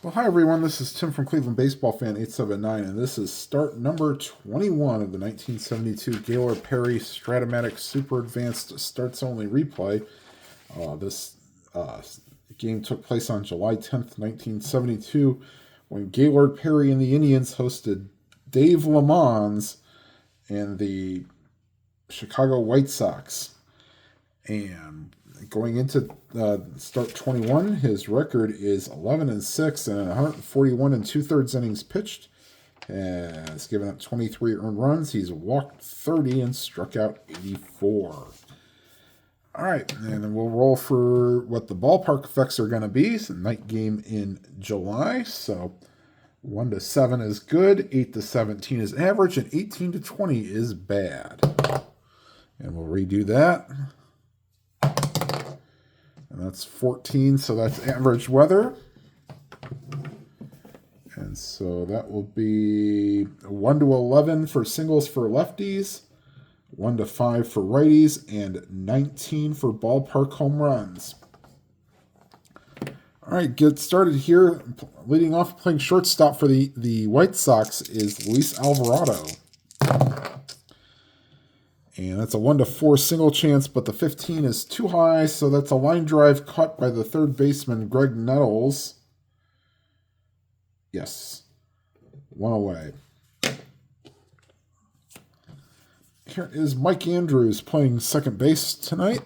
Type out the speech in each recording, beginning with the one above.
Well, hi everyone. This is Tim from Cleveland Baseball Fan 879, and this is start number 21 of the 1972 Gaylord Perry Stratomatic Super Advanced Starts Only replay. This game took place on July 10th, 1972, when Gaylord Perry and the Indians hosted Dave Lemonds and the Chicago White Sox. And going into start 21, his record is 11-6 and 141 and 2/3 innings pitched. Has given up 23 earned runs. He's walked 30 and struck out 84. All right, and then we'll roll for what the ballpark effects are going to be. It's a night game in July, so 1-7 is good, 8-17 is average, and 18-20 is bad. And we'll redo that. And that's 14, so that's average weather. And so that will be 1-11 for singles for lefties, 1-5 for righties, and 19 for ballpark home runs. All right, get started here. Leading off, playing shortstop for the White Sox is Luis Alvarado. And that's a 1-4 single chance, but the 15 is too high, so that's a line drive caught by the third baseman, Greg Nettles. Yes, one away. Here is Mike Andrews playing second base tonight.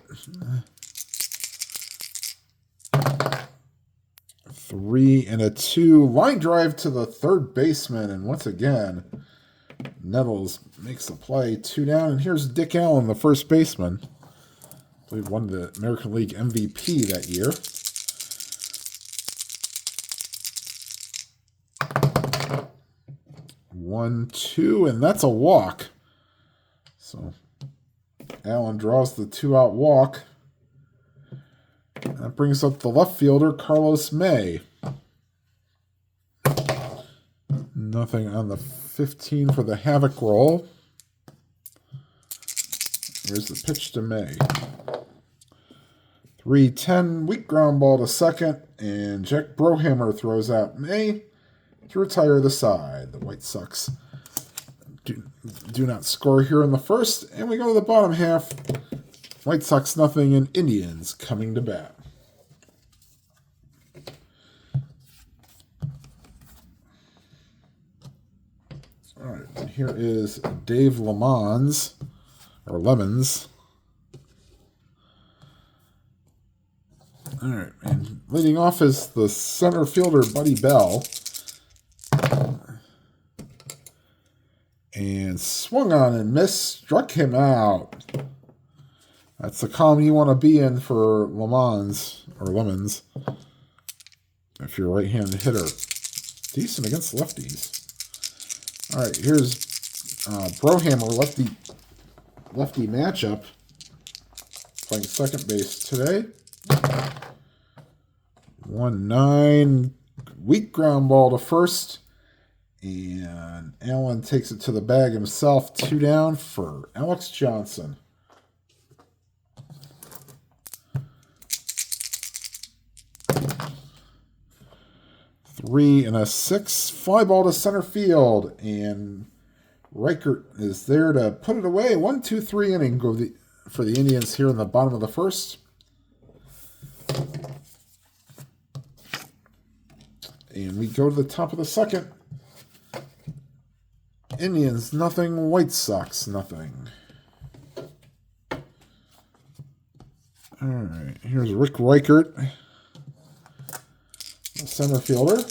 3-2, line drive to the third baseman, and once again, Nettles makes the play, 2 down, and here's Dick Allen, the first baseman. I believe won the American League MVP that year. One, two, and that's a walk. So Allen draws the 2-out walk. That brings up the left fielder, Carlos May. Nothing on the 15 for the havoc roll. Here's the pitch to May. 3-10, weak ground ball to second, and Jack Brohammer throws out May to retire the side. The White Sox do not score here in the first, and we go to the bottom half. White Sox nothing, and Indians coming to bat. All right, and here is Dave Lemonds, or Lemons. All right, and leading off is the center fielder, Buddy Bell. And swung on and missed, struck him out. That's the column you want to be in for Lemons, or Lemons, if you're a right-handed hitter. Decent against lefties. All right, here's Brohammer, lefty matchup, playing second base today. 1-9, weak ground ball to first, and Allen takes it to the bag himself. 2 down for Alex Johnson. Three and a 6, fly ball to center field, and Reichert is there to put it away. 1-2-3 inning for the Indians here in the bottom of the first. And we go to the top of the second. Indians nothing, White Sox nothing. All right, here's Rick Reichert, the center fielder.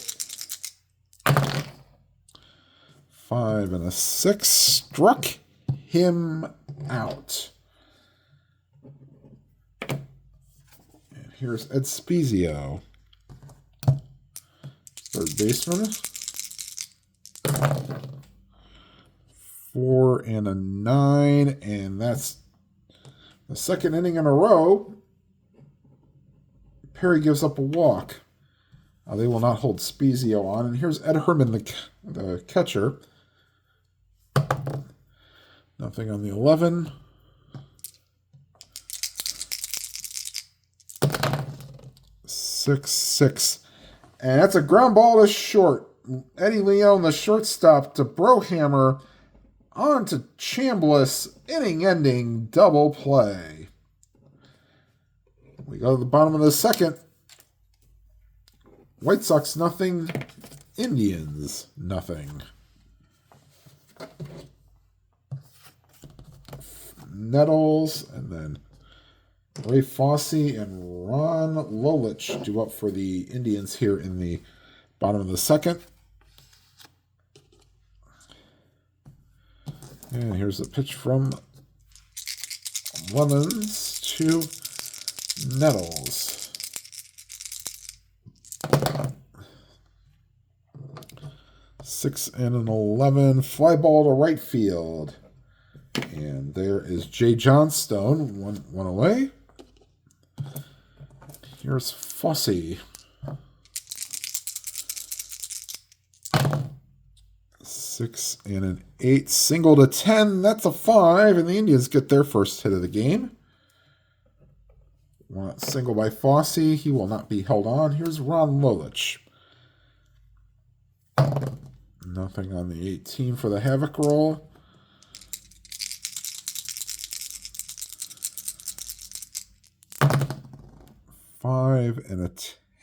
5 and a 6, struck him out. And here's Ed Spezio, third baseman. 4 and a 9, and that's the second inning in a row. Perry gives up a walk. They will not hold Spezio on. And here's Ed Herman, the catcher. Nothing on the 11. 6-6. And that's a ground ball to short. Eddie Leone, the shortstop, to Brohammer, on to Chambliss, inning-ending double play. We go to the bottom of the second. White Sox nothing, Indians nothing. Nettles, and then Ray Fosse and Ron Lolich due up for the Indians here in the bottom of the second. And here's a pitch from Lemons to Nettles. Six and an 11. Fly ball to right field. And there is Jay Johnstone, one away. Here's Fosse. 6 and an 8. Single to 10. That's a 5. And the Indians get their first hit of the game. One single by Fosse. He will not be held on. Here's Ron Lolich. Nothing on the 18 for the Havoc roll. Five and a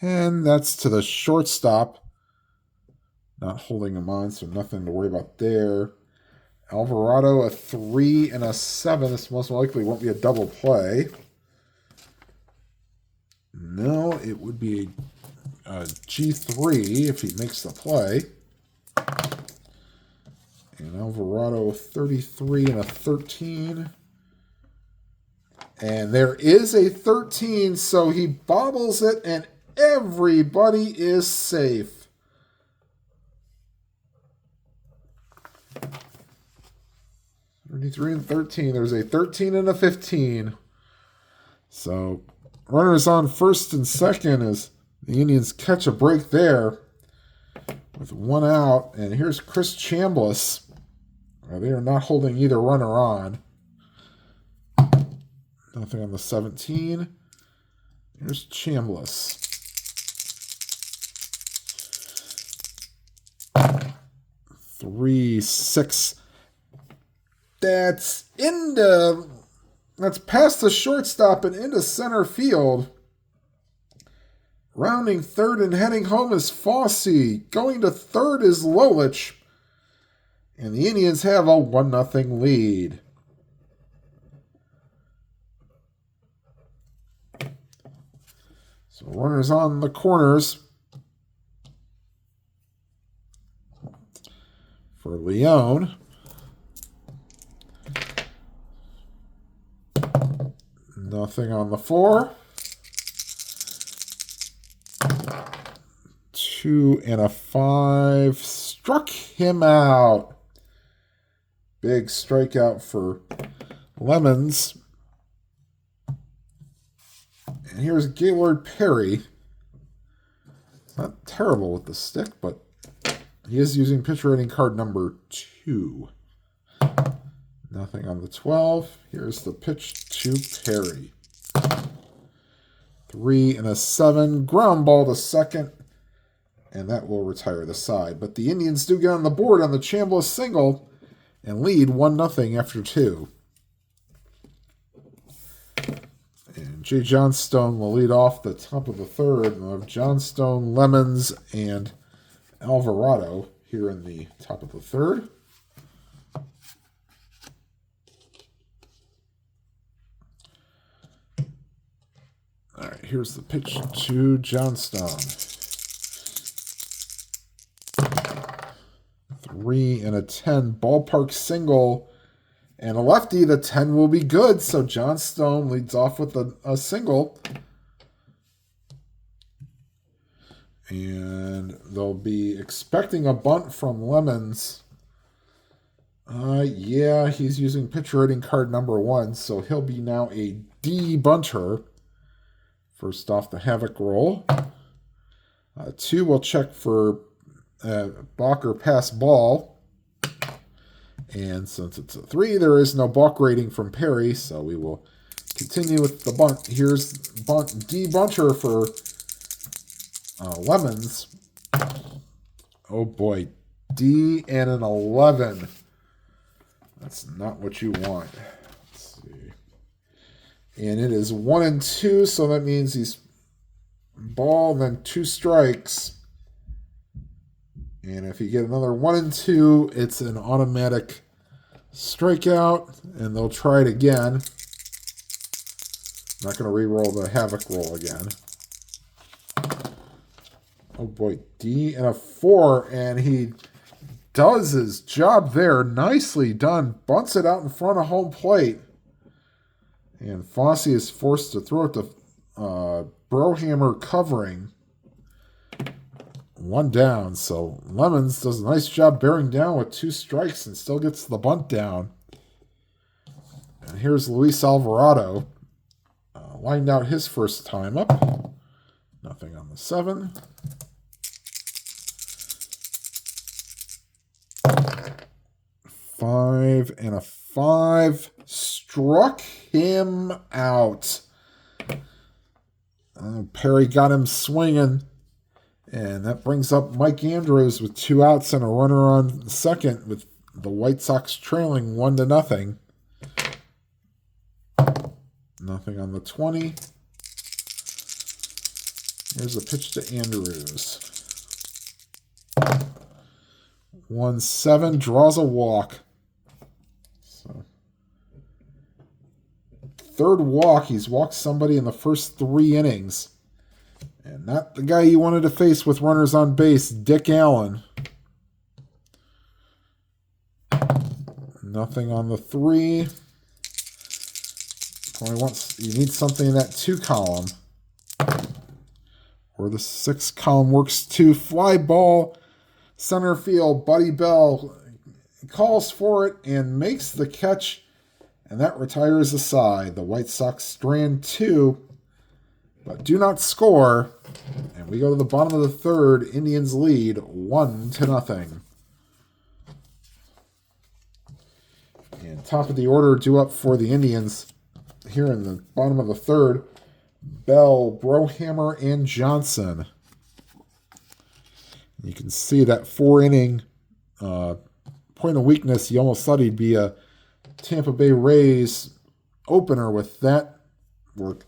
10. That's to the shortstop. Not holding him on, so nothing to worry about there. Alvarado, a 3 and a 7. This most likely won't be a double play. No, it would be a G3 if he makes the play. And Alvarado, 33 and a 13. And there is a 13, so he bobbles it, and everybody is safe. And 13. There's a 13 and a 15. So runners on first and second as the Indians catch a break there with one out. And here's Chris Chambliss. They are not holding either runner on. Nothing on the 17. Here's Chambliss. 3, 6. That's past the shortstop and into center field. Rounding third and heading home is Fosse. Going to third is Lolich. And the Indians have a 1-0 lead. So runners on the corners for Leone. Nothing on the 4. 2 and a 5. Struck him out. Big strikeout for Lemons. And here's Gaylord Perry. Not terrible with the stick, but he is using pitcher rating card number 2. Nothing on the 12. Here's the pitch to Perry. 3 and a 7. Ground ball to second. And that will retire the side. But the Indians do get on the board on the Chambliss single and lead 1-0 after 2. And Jay Johnstone will lead off the top of the third. We'll have Johnstone, Lemons, and Alvarado here in the top of the third. All right, here's the pitch to Johnstone. 3 and a 10. Ballpark single. And a lefty, the 10 will be good. So Johnstone leads off with a single. And they'll be expecting a bunt from Lemons. Yeah, he's using pitcher rating card number 1. So he'll be now a D bunter. First off the Havoc roll. 2 will check for balk or pass ball. And since it's a 3, there is no balk rating from Perry, so we will continue with the bunt. Here's bunt D bunter for Lemonds. Oh boy, D and an 11. That's not what you want. Let's see. And it is 1 and 2, so that means he's ball, then 2 strikes. And if you get another 1 and 2, it's an automatic strikeout, and they'll try it again. I'm not going to re-roll the Havoc roll again. Oh boy, D and a 4, and he does his job there. Nicely done. Bunts it out in front of home plate. And Fosse is forced to throw it to Brohammer covering. 1 down. So Lemonds does a nice job bearing down with 2 strikes and still gets the bunt down. And here's Luis Alvarado. Lined out his first time up. Nothing on the 7. Five and a 5. Struck him out. Perry got him swinging. And that brings up Mike Andrews with 2 outs and a runner on second, with the White Sox trailing 1-0. Nothing on the 20. Here's a pitch to Andrews. 1-7, draws a walk. So, 3rd walk. He's walked somebody in the first 3 innings. And not the guy you wanted to face with runners on base, Dick Allen. Nothing on the 3. You need something in that 2 column. Or the 6 column works too. Fly ball, center field. Buddy Bell calls for it and makes the catch. And that retires the side. The White Sox strand 2, but do not score. And we go to the bottom of the 3rd. Indians lead 1-0. And top of the order due up for the Indians here in the bottom of the 3rd. Bell, Brohammer, and Johnson. You can see that 4-inning point of weakness. You almost thought he'd be a Tampa Bay Rays opener with that work.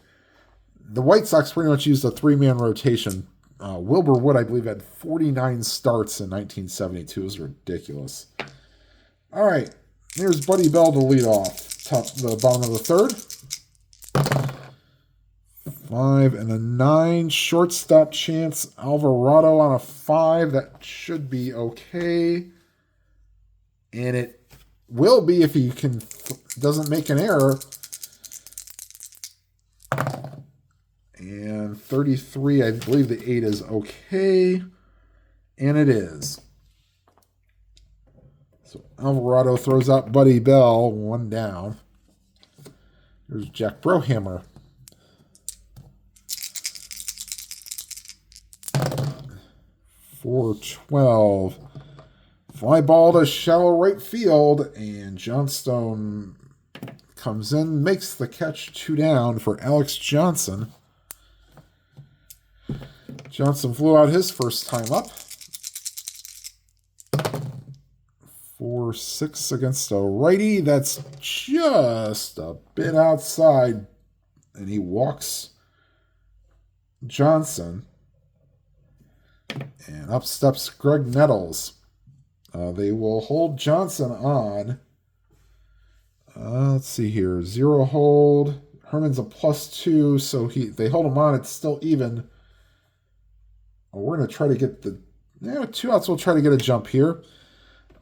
The White Sox pretty much used a 3-man rotation. Wilbur Wood, I believe, had 49 starts in 1972. It was ridiculous. All right, here's Buddy Bell to lead off. The bottom of the 3rd. 5 and a 9. Shortstop chance. Alvarado on a 5. That should be okay. And it will be if he doesn't make an error. And 33, I believe the 8 is okay. And it is. So Alvarado throws out Buddy Bell. 1 down. Here's Jack Brohammer. 4-12. Fly ball to shallow right field, and Johnstone comes in, makes the catch. 2 down for Alex Johnson. Johnson flew out his first time up. 4-6 against a righty. That's just a bit outside, and he walks Johnson. And up steps Greg Nettles. They will hold Johnson on. Let's see here. 0 hold. Herman's a +2, so they hold him on. It's still even. We're going to try to get the 2 outs. We'll try to get a jump here.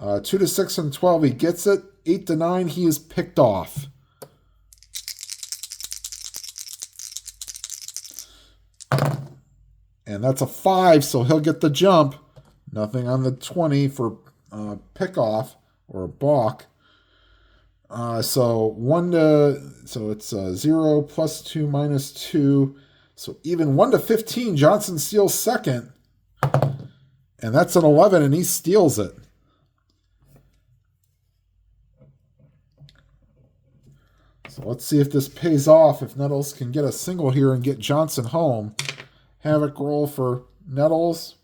2-6 and 12. He gets it. 8-9. He is picked off. And that's a 5, so he'll get the jump. Nothing on the 20 for pickoff or a balk. So it's 0 +2 -2. So even 1-15, Johnson steals second. And that's an 11, and he steals it. So let's see if this pays off, if Nettles can get a single here and get Johnson home. Havoc roll for Nettles.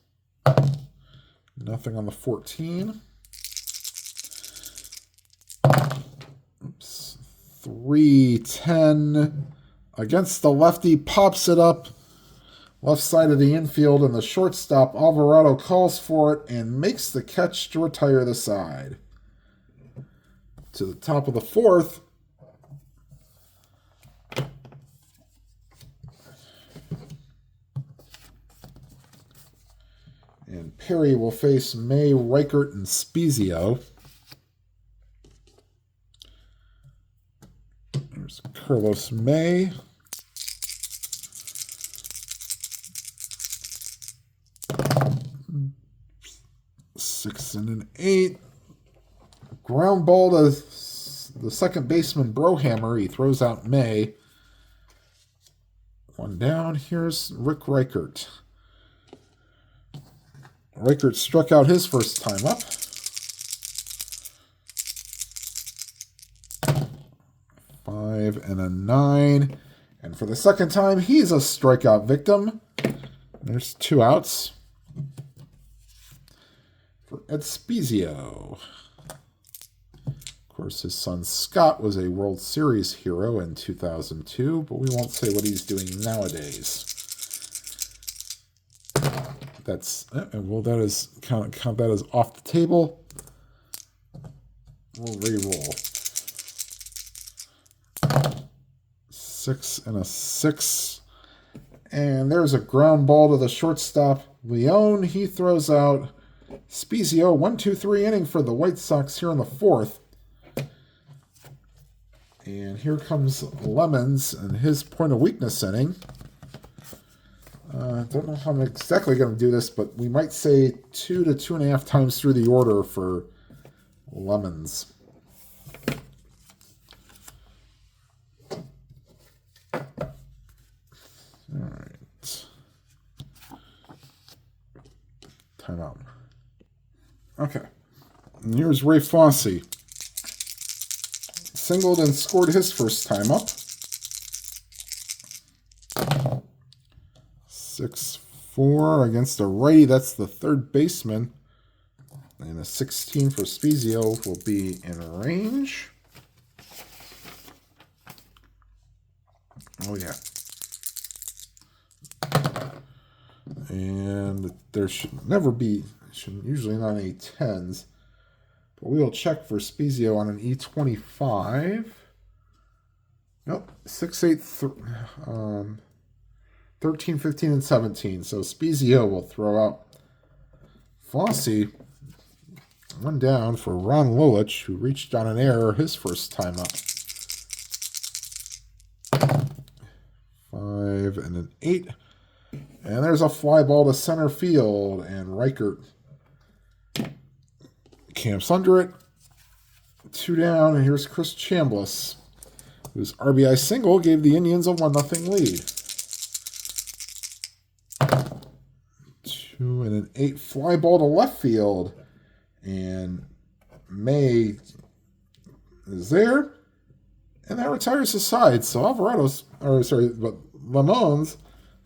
Nothing on the 14. Oops. 310 against the lefty, pops it up left side of the infield, and the shortstop Alvarado calls for it and makes the catch to retire the side. To the top of the 4th. And Perry will face May, Reichert, and Spezio. There's Carlos May. Six and an 8. Ground ball to the second baseman, Brohammer. He throws out May. One down. Here's Rick Reichert. Reichert struck out his first time up. 5 and a 9. And for the second time, he's a strikeout victim. There's 2 outs for Ed Spezio. Of course, his son Scott was a World Series hero in 2002, but we won't say what he's doing nowadays. That's that is count that as off the table. We'll re-roll. 6 and a 6. And there's a ground ball to the shortstop, Leone. He throws out Spezio. 1-2-3 inning for the White Sox here in the 4th. And here comes Lemons and his point of weakness inning. I don't know how I'm exactly going to do this, but we might say 2 to 2.5 times through the order for Lemons. All right. Time out. Okay. And here's Ray Fosse. Singled and scored his first time up. 6-4 against a righty. That's the third baseman. And a 16 for Spezio will be in range. Oh, yeah. And there should never be, usually not any 10s. But we will check for Spezio on an E25. Nope, 6, 8, 13, 15, and 17. So Spezio will throw out Fosse. One down for Ron Lolich, who reached on an error his first time up. 5 and an 8. And there's a fly ball to center field, and Reichert camps under it. 2 down, and here's Chris Chambliss, whose RBI single gave the Indians a 1-0 lead. 2 and an 8 fly ball to left field, and May is there, and that retires the side. So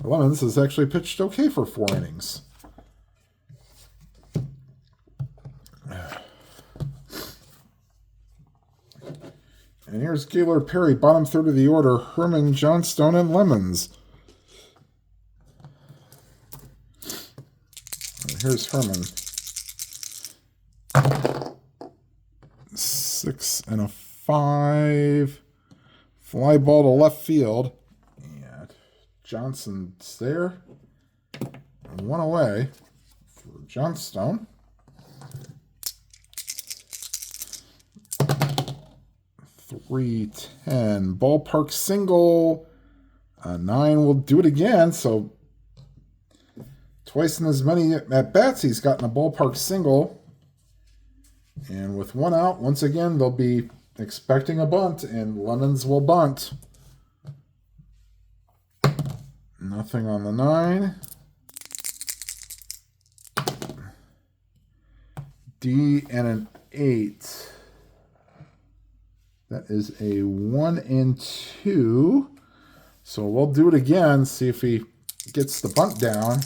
Lemons has actually pitched okay for 4 innings. And here's Gaylord Perry, bottom third of the order, Herman, Johnstone, and Lemons. And here's Herman. 6 and a 5. Fly ball to left field. And Johnson's there. And 1 away for Johnstone. 3-10. Ballpark single. 9 will do it again. So twice in as many at-bats he's gotten a ballpark single. And with 1 out, once again, they'll be expecting a bunt, and Lemons will bunt. Nothing on the 9. D and an 8. That is a 1 and 2. So we'll do it again, see if he gets the bunt down.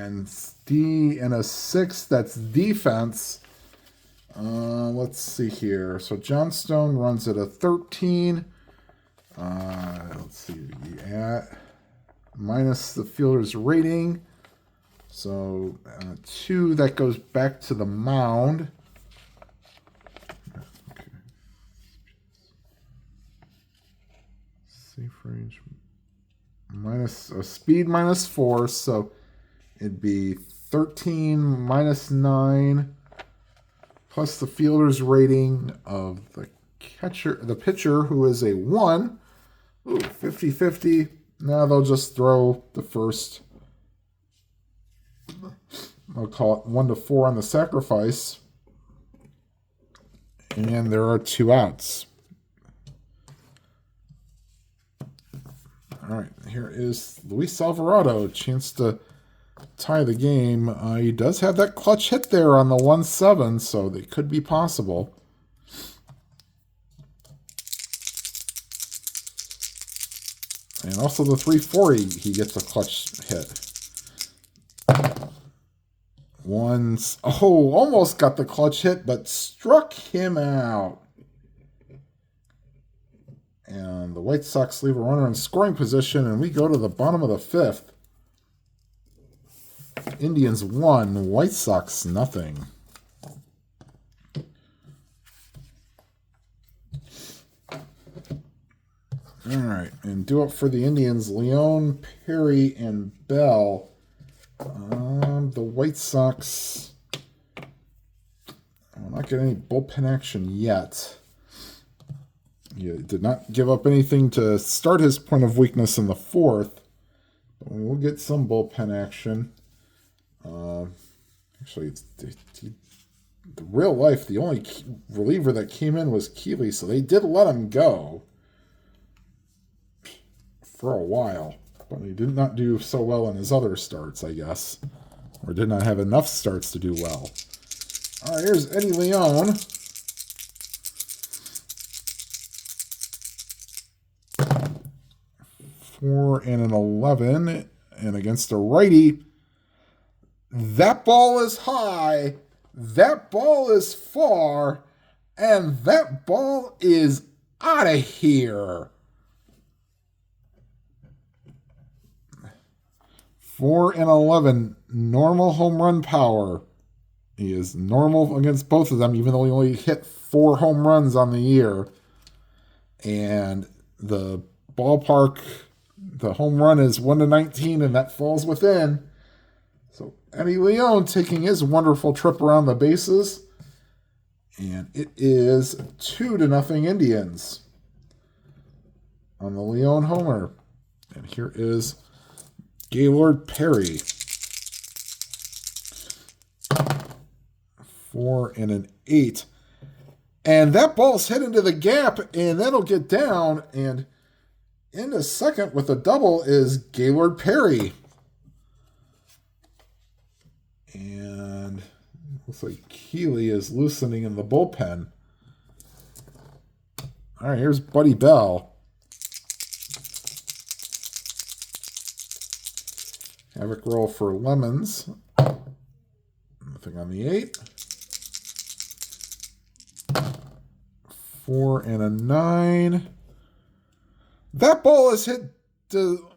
And D and a 6, that's defense. Let's see here. So Johnstone runs at a 13. Let's see, at minus the fielder's rating. So 2, that goes back to the mound. Okay. Safe range minus speed minus 4, so it'd be 13 minus 9 plus the fielder's rating of the pitcher, who is a 1. Ooh, 50-50. Now they'll just throw the first, I'll call it 1 to 4 on the sacrifice. And there are 2 outs. All right, here is Luis Alvarado, chance to tie the game. He does have that clutch hit there on the 1-7, so they could be possible. And also the 3-4, he gets a clutch hit. Almost got the clutch hit, but struck him out. And the White Sox leave a runner in scoring position, and we go to the bottom of the 5th. Indians 1, White Sox nothing. All right, and due up for the Indians, Leone, Perry, and Bell. The White Sox will not get any bullpen action yet. He did not give up anything to start his point of weakness in the 4th. But we will get some bullpen action. Actually, the real life, the only reliever that came in was Keeley, so they did let him go for a while. But he did not do so well in his other starts, I guess. Or did not have enough starts to do well. All right, here's Eddie Leone. Four and an 11, and against a righty. That ball is high, that ball is far, and that ball is out of here. 4 and 11, normal home run power. He is normal against both of them, even though he only hit 4 home runs on the year. And the ballpark, the home run is 1-19, and that falls within. So Eddie Leone taking his wonderful trip around the bases. And it is 2-0 Indians on the Leone homer. And here is Gaylord Perry. 4 and an 8. And that ball's hit into the gap, and that'll get down. And into second with a double is Gaylord Perry. And looks like Keeley is loosening in the bullpen. All right, here's Buddy Bell. Havoc roll for Lemons. Nothing on the 8. 4 and a 9. That ball is hit to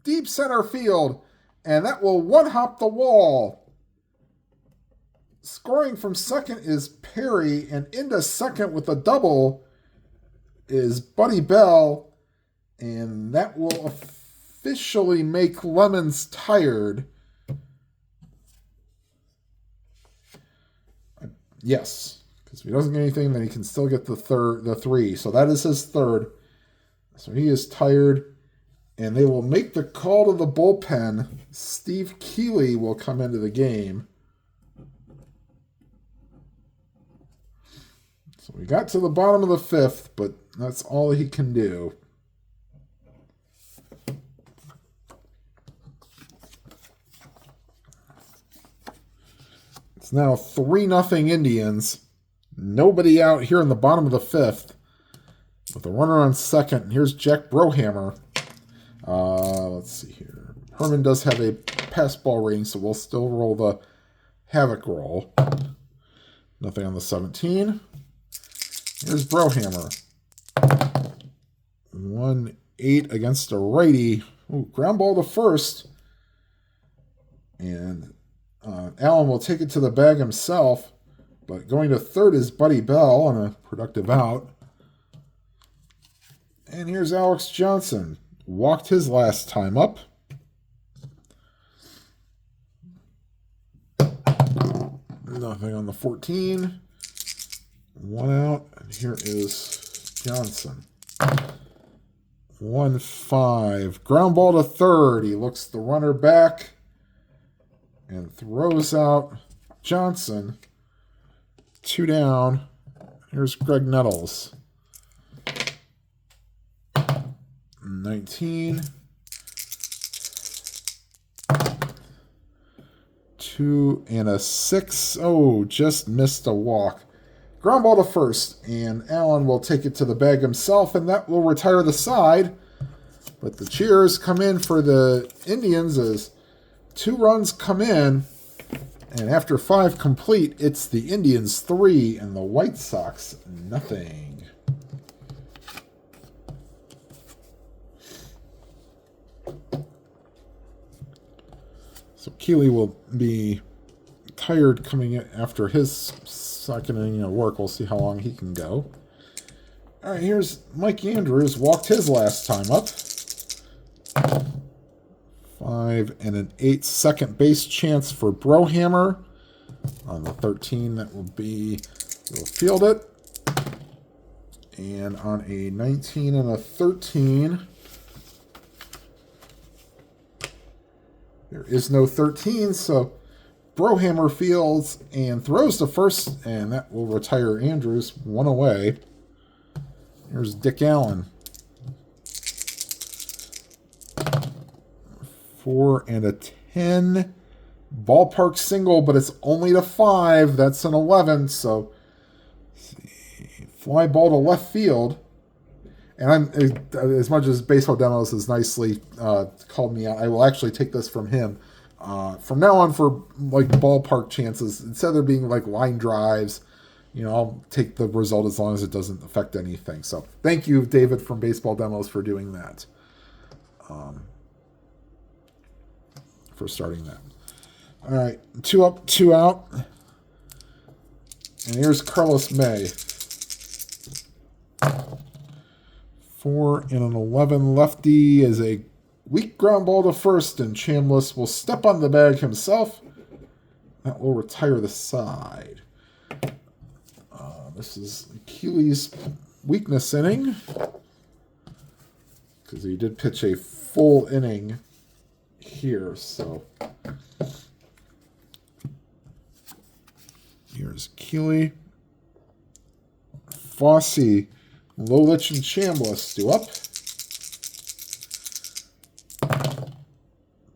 deep center field, and that will one-hop the wall. Scoring from second is Perry, and into second with a double is Buddy Bell, and that will officially make Lemons tired. Yes, because if he doesn't get anything, then he can still get the 3. So that is his third. So he is tired, and they will make the call to the bullpen. Steve Keeley will come into the game. So we got to the bottom of the 5th, but that's all he can do. It's now 3-0 Indians. Nobody out here in the bottom of the 5th. With a runner on second, here's Jack Brohammer. Let's see here. Herman does have a pass ball rating, so we'll still roll the Havoc roll. Nothing on the 17. Here's Brohammer. 1-8 against a righty. Ooh, ground ball to first. And Allen will take it to the bag himself. But going to third is Buddy Bell on a productive out. And here's Alex Johnson. Walked his last time up. Nothing on the 14. 1 out. And here is Johnson. 1-5. Ground ball to third. He looks the runner back and throws out Johnson. 2 down. Here's Greg Nettles. 19. 2 and a 6. Oh, just missed a walk. Ground ball to first, and Allen will take it to the bag himself, and that will retire the side. But the cheers come in for the Indians as 2 runs come in, and after 5 complete, it's the Indians 3 and the White Sox nothing. So Keeley will be tired coming in after his second inning of work. We'll see how long he can go. All right, here's Mike Andrews. Walked his last time up. 5 and an 8 second base chance for Brohammer. On the 13, that will be, we'll field it. And on a 19 and a 13, there is no 13, so Brohammer fields and throws to first, and that will retire Andrews 1 away. Here's Dick Allen. 4 and a 10. Ballpark single, but it's only to 5. That's an 11, so fly ball to left field. And I'm, as much as Baseball Demos has nicely called me out, I will actually take this from him. From now on, for like ballpark chances, instead of there being like line drives, I'll take the result as long as it doesn't affect anything. So thank you, David from Baseball Demos, for doing that. For starting that. All right, 2 up, 2 out. And here's Carlos May. 4 and an 11 lefty is a weak ground ball to first, and Chambliss will step on the bag himself. That will retire the side. This is Keeley's weakness inning, because he did pitch a full inning here. So here's Keeley. Fossey, Lolich, and Chambliss do up.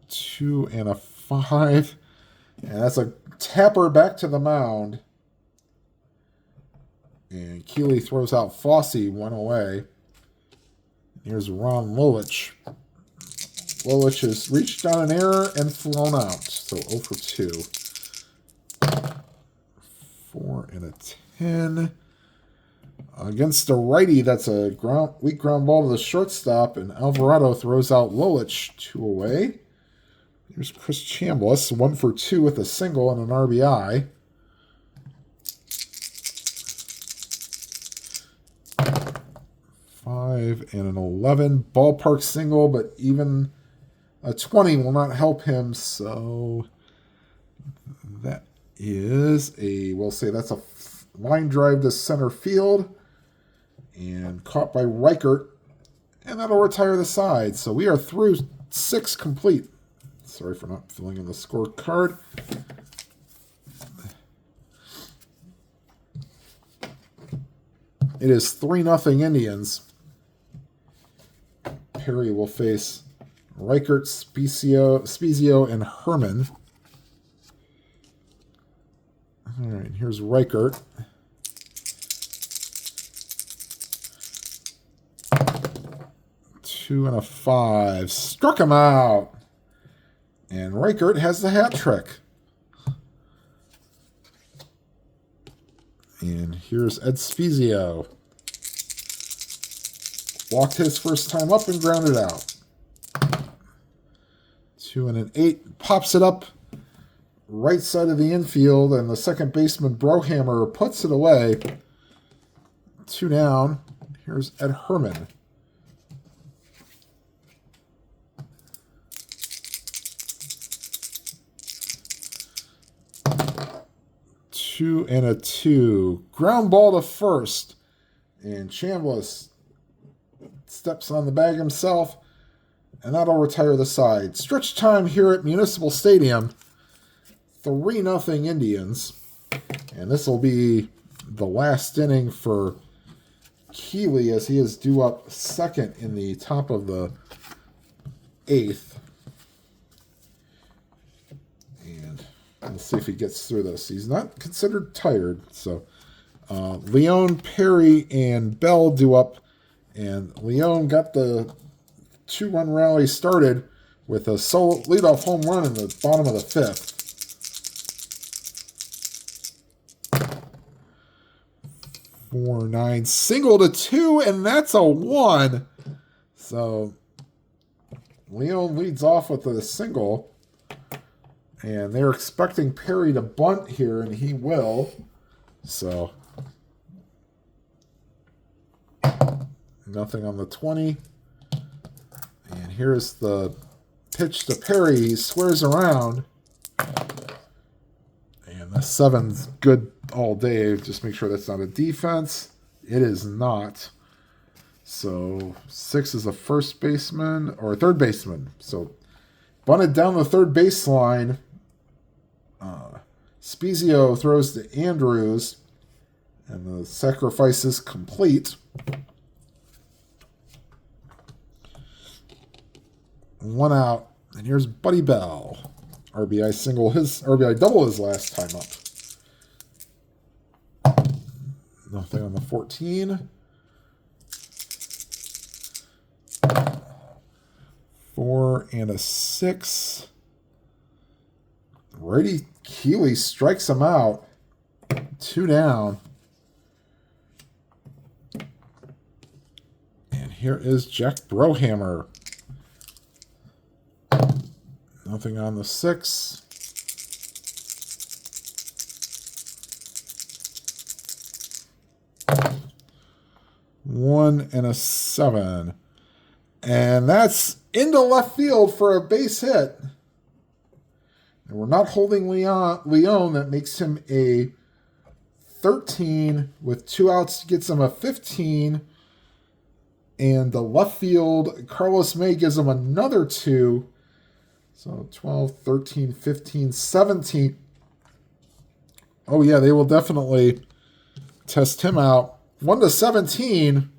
2 and a 5. And that's a tapper back to the mound. And Keeley throws out Fossey 1 away. Here's Ron Lolich. Lolich has reached on an error and flown out. So 0 for 2. 4 and a 10. Against a righty, that's a weak ground ball to the shortstop, and Alvarado throws out Lolich 2 away. Here's Chris Chambliss, 1 for 2 with a single and an RBI. 5 and an 11. Ballpark single, but even a 20 will not help him, so that is we'll say that's a line drive to center field, and caught by Reichert, and that'll retire the side. So we are through 6 complete. Sorry for not filling in the scorecard. It is 3-0 Indians. Perry will face Reichert, Spezio, and Herman. All right, here's Reichert. Two and a 5. Struck him out. And Reichert has the hat trick. And here's Ed Spezio. Walked his first time up and grounded out. 2 and an 8. Pops it up right side of the infield, and the second baseman, Brohammer, puts it away. 2 down. Here's Ed Herman. Two and a 2. Ground ball to first. And Chambliss steps on the bag himself. And that'll retire the side. Stretch time here at Municipal Stadium. 3-0 Indians. And this will be the last inning for Keeley as he is due up second in the top of the 8th. Let's see if he gets through this. He's not considered tired. So Leon, Perry, and Bell do up. And Leon got the 2-run rally started with a solo leadoff home run in the bottom of the 5th. 4-9. Single to 2, and that's a 1. So Leon leads off with a single. And they're expecting Perry to bunt here, and he will. So, nothing on the 20. And here's the pitch to Perry. He squares around. And the 7's good all day. Just make sure that's not a defense. It is not. So, 6 is a first baseman, or a third baseman. So, bunted down the third baseline. Spezio throws to Andrews, and the sacrifice is complete. 1 out, and here's Buddy Bell. RBI single, his RBI double his last time up. Nothing on the 14. 4 and a 6. Righty Keeley strikes him out. 2 down. And here is Jack Brohammer. Nothing on the 6. One and a 7. And that's into left field for a base hit. And we're not holding Leon. That makes him a 13 with 2 outs. Gets him a 15. And the left field, Carlos May gives him another 2. So 12, 13, 15, 17. Oh, yeah, they will definitely test him out. 1 to 17.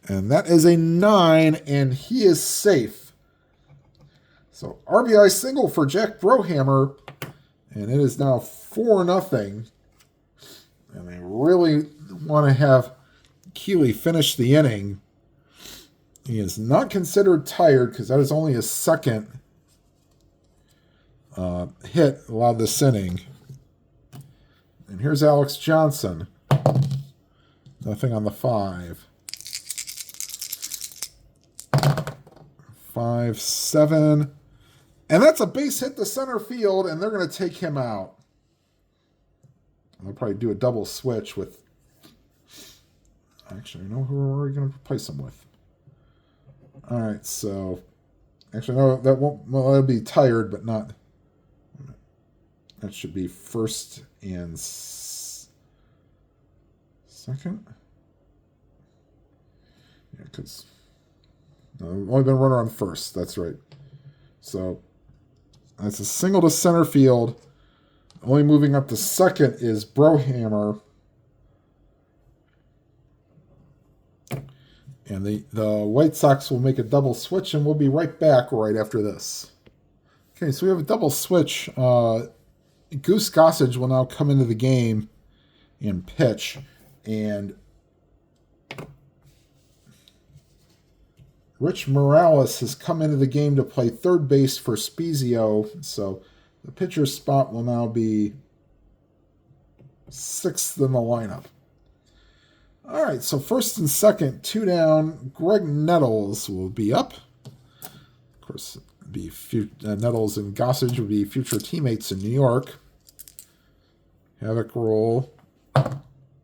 And that is a 9, and he is safe. So RBI single for Jack Brohammer, and it is now 4-0. And they really want to have Keeley finish the inning. He is not considered tired because that is only his second hit allowed this inning. And here's Alex Johnson. Nothing on the 5. 5, 7. And that's a base hit to center field, and they're going to take him out. They'll probably do a double switch with... Actually, I know who we're going to replace him with. All right, so... Actually, no, that won't... Well, that'll be tired, but not... That should be first and second. Yeah, because... only been runner on first. That's right. So... That's a single to center field. Only moving up to second is Brohammer. And the White Sox will make a double switch, and we'll be right back right after this. Okay, so we have a double switch. Goose Gossage will now come into the game and pitch. And Rich Morales has come into the game to play third base for Spezio, so the pitcher's spot will now be 6th in the lineup. All right, so first and second, 2 down. Greg Nettles will be up. Of course, Nettles and Gossage would be future teammates in New York. Havoc roll.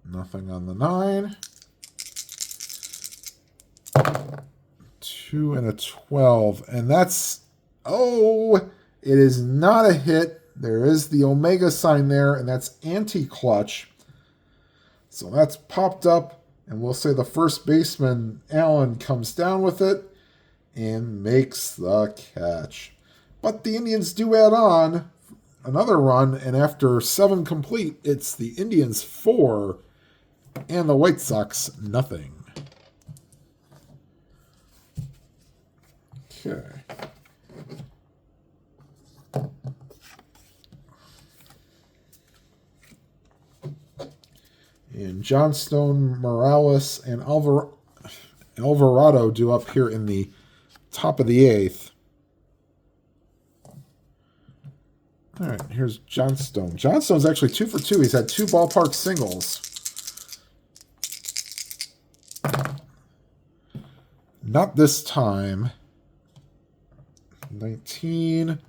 Nothing on the 9. 2 and a 12. And that's... Oh, it is not a hit. There is the Omega sign there, and that's anti-clutch. So that's popped up, and we'll say the first baseman, Allen, comes down with it and makes the catch. But the Indians do add on another run, and after 7 complete, it's the Indians 4 and the White Sox nothing. Okay. And Johnstone, Morales, and Alvarado do up here in the top of the 8th. All right, here's Johnstone. Johnstone's actually 2 for 2. He's had 2 ballpark singles. Not this time. 19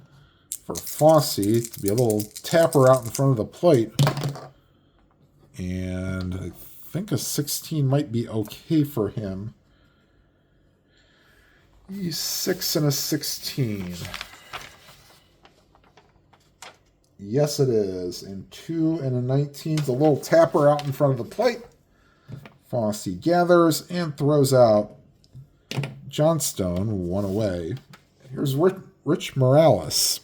for Fosse to be a little tapper out in front of the plate. And I think a 16 might be okay for him. He's 6 and a 16. Yes, it is. And 2 and a 19 is a little tapper out in front of the plate. Fosse gathers and throws out Johnstone, 1 away. Here's Rich Morales.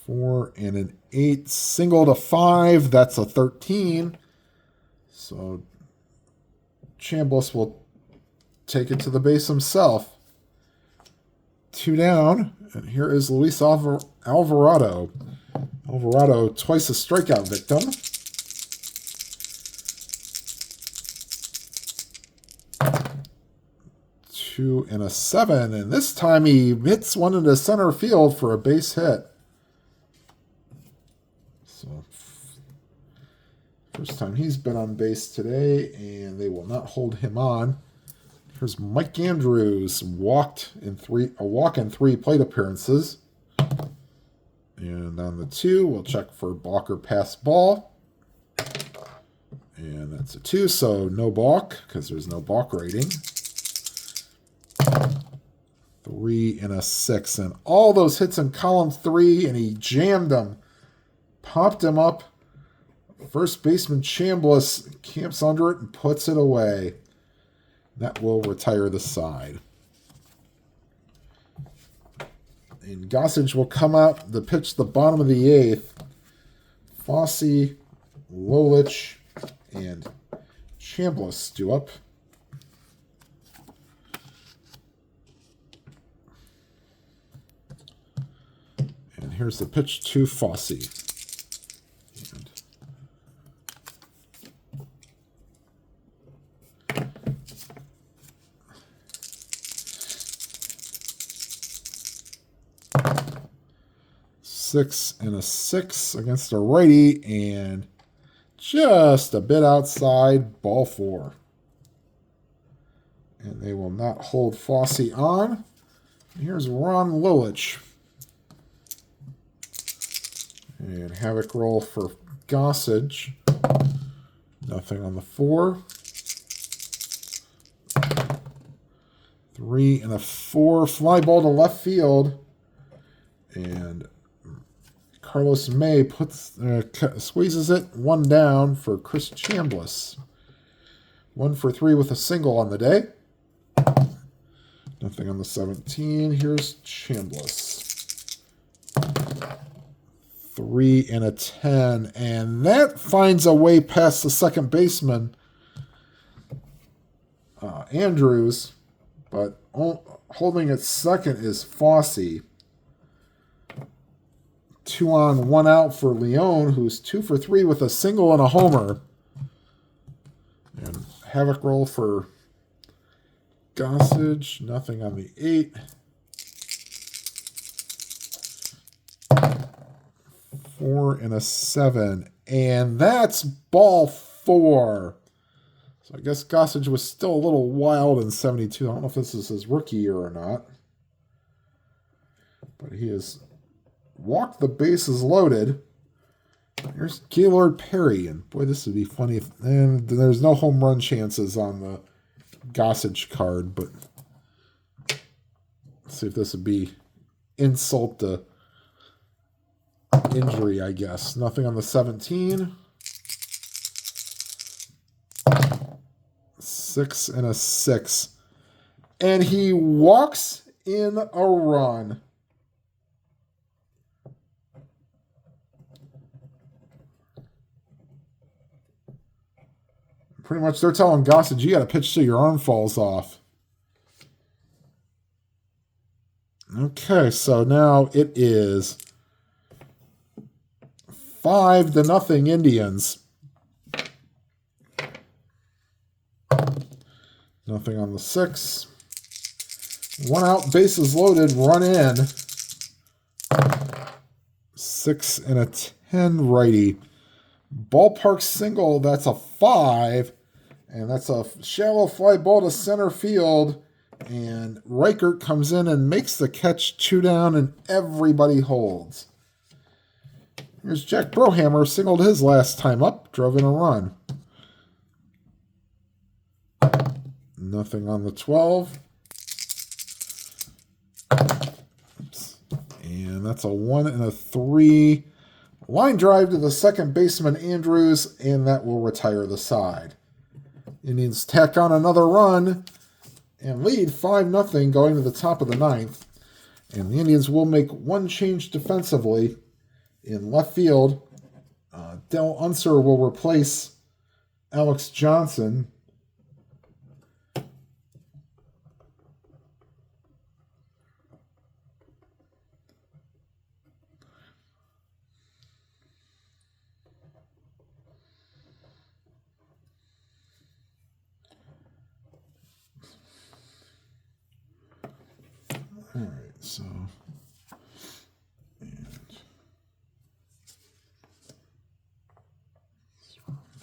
4 and an 8. Single to 5. That's a 13. So Chambliss will take it to the base himself. 2 down. And here is Luis Alvarado. Alvarado, twice a strikeout victim. 2 and a 7. And this time he hits one into center field for a base hit. So first time he's been on base today, and they will not hold him on. Here's Mike Andrews, a walk in 3 plate appearances. And on the 2, we'll check for balk or pass ball. And that's a 2, so no balk, because there's no balk rating. 3 and a 6. And all those hits in column 3, and he jammed them. Popped him up. First baseman Chambliss camps under it and puts it away. That will retire the side. And Gossage will come out the pitch the bottom of the 8th. Fosse, Lolich, and Chambliss do up. And here's the pitch to Fosse. And 6 and a 6 against a righty, and just a bit outside, ball 4. And they will not hold Fosse on. Here's Ron Lolich. And havoc roll for Gossage. Nothing on the 4. 3 and a 4. Fly ball to left field. And Carlos May squeezes it. 1 down for Chris Chambliss. 1 for 3 with a single on the day. Nothing on the 17. Here's Chambliss. 3 and a 10. And that finds a way past the second baseman, Andrews. But holding it second is Fosse. 2 on, 1 out for Leone, who's 2 for 3 with a single and a homer. Havoc roll for Gossage. Nothing on the 8. 4 and a 7. And that's ball 4. So I guess Gossage was still a little wild in 72. I don't know if this is his rookie year or not. But he has walked the bases loaded. Here's Gaylord Perry. And boy, this would be funny if and there's no home run chances on the Gossage card, but let's see if this would be insult to injury, I guess. Nothing on the 17. 6 and a 6. And he walks in a run. Pretty much they're telling Gossage, you got to pitch till your arm falls off. Okay, so now it is 5-0 Indians. Nothing on the 6. 1 out, bases loaded, run in. 6 and a 10 righty. Ballpark single, that's a 5. And that's a shallow fly ball to center field. And Reichert comes in and makes the catch, 2 down, and everybody holds. Here's Jack Brohammer, singled his last time up, drove in a run. Nothing on the 12. Oops. And that's a 1 and a 3. Line drive to the second baseman, Andrews, and that will retire the side. Indians tack on another run and lead 5-0 going to the top of the 9th. And the Indians will make one change defensively in left field. Del Unser will replace Alex Johnson. All right, so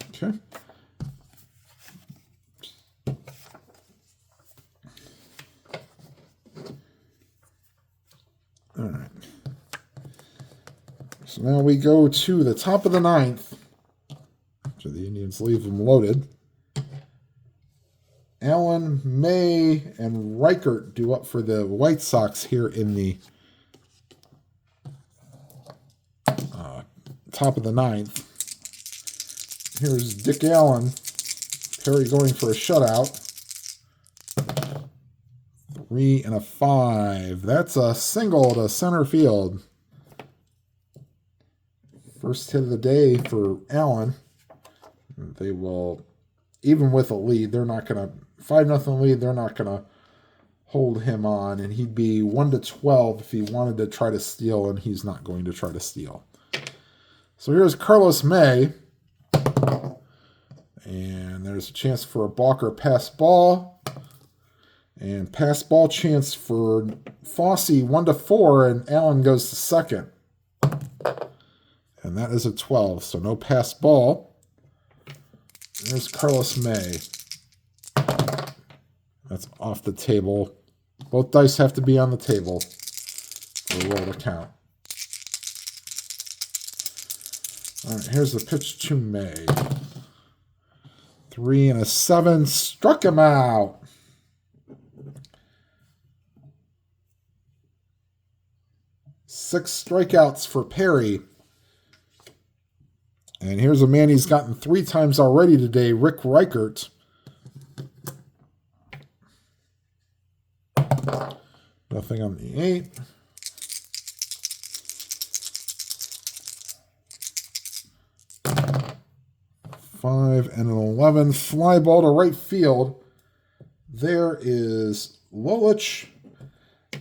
okay. All right. So now we go to the top of the 9th. So the Indians leave them loaded. Allen, May, and Reichert do up for the White Sox here in the top of the 9th. Here's Dick Allen. Perry going for a shutout. 3 and a 5. That's a single to center field. First hit of the day for Allen. They will, even with a lead, they're not going to 5-0 lead, they're not going to hold him on, and he'd be 1-12 if he wanted to try to steal, and he's not going to try to steal. So here's Carlos May, and there's a chance for a balk or pass ball, and pass ball chance for Fosse 1-4, and Allen goes to second, and that is a 12, so no pass ball. There's Carlos May. That's off the table. Both dice have to be on the table for a roll to count. All right, here's the pitch to May. 3 and a 7. Struck him out. Six strikeouts for Perry. And here's a man he's gotten 3 times already today, Rick Reichert. Nothing on the 8. Five and an 11. Fly ball to right field. There is Lolich.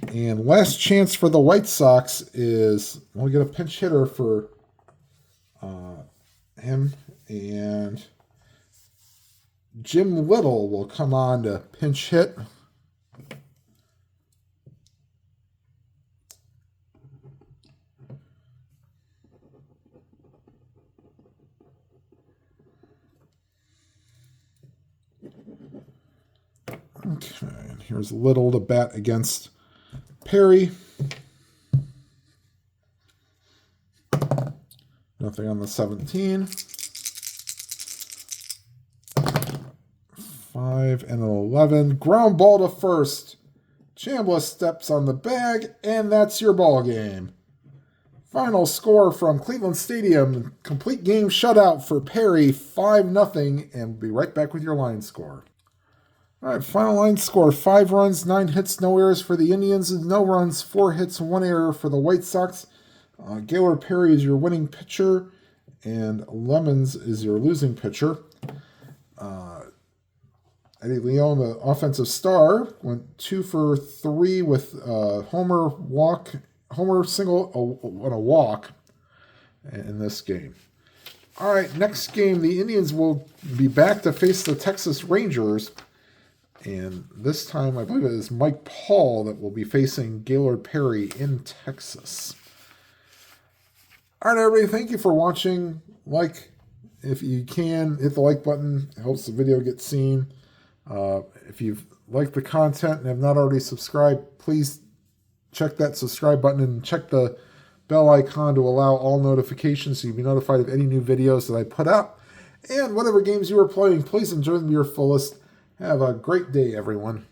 And last chance for the White Sox is, we'll get a pinch hitter for him. And Jim Little will come on to pinch hit. Okay, and here's Little to bat against Perry. Nothing on the 17. 5 and an 11. Ground ball to first. Chambliss steps on the bag, and that's your ball game. Final score from Cleveland Stadium. Complete game shutout for Perry, 5-0, and we'll be right back with your line score. All right, final line score, 5 runs, 9 hits, no errors for the Indians, and no runs, 4 hits, 1 error for the White Sox. Gaylord Perry is your winning pitcher, and Lemonds is your losing pitcher. Eddie Leon, the offensive star, went 2 for 3 with homer single and a walk in this game. All right, next game, the Indians will be back to face the Texas Rangers. And this time, I believe it is Mike Paul that will be facing Gaylord Perry in Texas. All right, everybody, thank you for watching. If you can, hit the like button. It helps the video get seen. If you've liked the content and have not already subscribed, please check that subscribe button and check the bell icon to allow all notifications so you'll be notified of any new videos that I put out. And whatever games you are playing, please enjoy them to your fullest. Have a great day, everyone.